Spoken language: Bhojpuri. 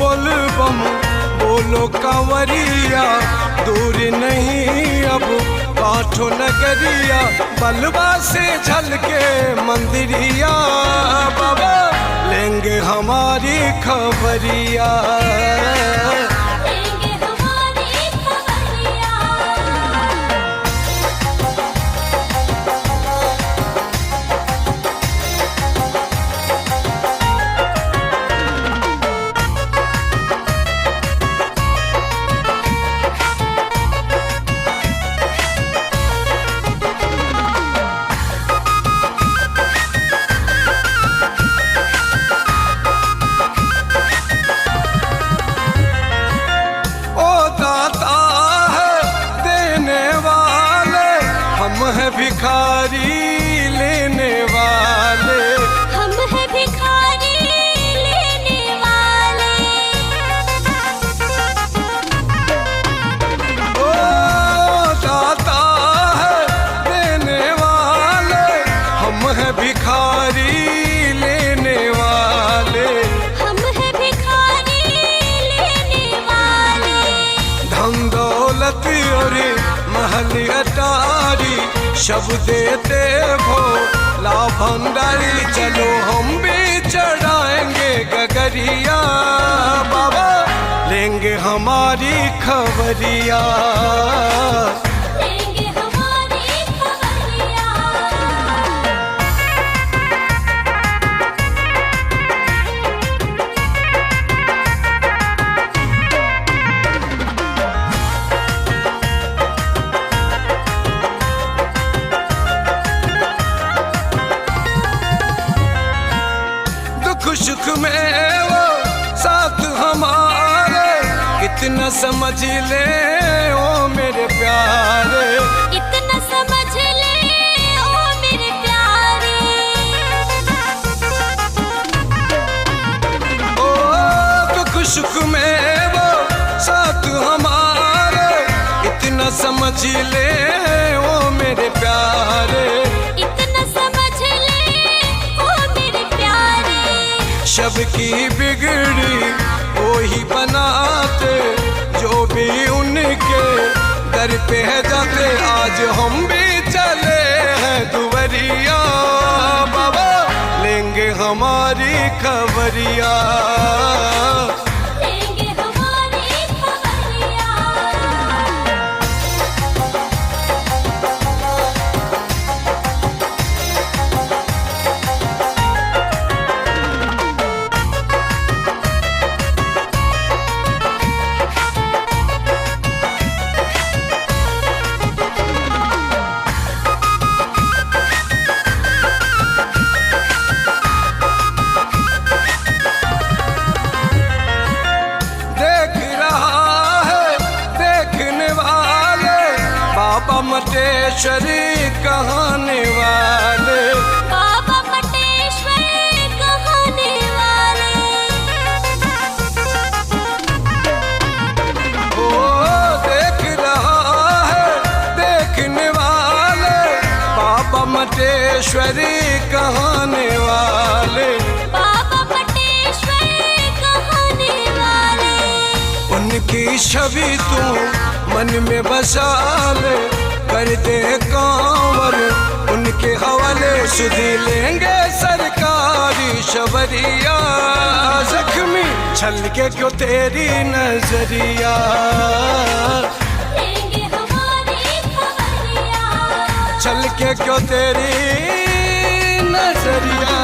बोल बम बोलो कंवरिया, दूर नहीं अब काठो नगरिया, बलवा से झलके मंदिरिया, बाबा लेंगे हमारी खबरिया। है भिखारी लेने वाले, हम है भिखारी लेने वाले। ओ दाता है देने वाले, हम है भिखारी लेने वाले, हम है भिखारी लेने वाले। धन दौलत और महल अटारी सब देते भोला भंडारी, चलो हम भी चढ़ाएंगे गगरिया, बाबा लेंगे हमारी खबरिया। लेंगे हमारी खबरिया। सुख में वो साथ हमारे, कितना समझ ले ओ मेरे प्यारे, इतना समझ ले ओ मेरे प्यारे। ओ दुख सुख में वो साथ हमारे, इतना समझ ले ओ मेरे प्यारे, सबकी बिगड़ी वही बनाते, जो भी उनके दर पे है जाते, आज हम भी चले हैं दुवरिया, बाबा लेंगे हमारी खबरिया। मटेश्वरी कहाने वाले, बाबा मटेश्वरी कहाने वाले। ओ देख रहा है देखने वाले, बाबा मटेश्वरी कहाने वाले, बाबा मटेश्वरी कहाने वाले। उनकी छवि तू मन में बसा ले, कर दे कांवर उनके हवाले, सुधी लेंगे सरकारी शबरिया, जख्मी छलके क्यों तेरी नजरिया। लेंगे हमारी खबरिया। छलके क्यों तेरी नजरिया।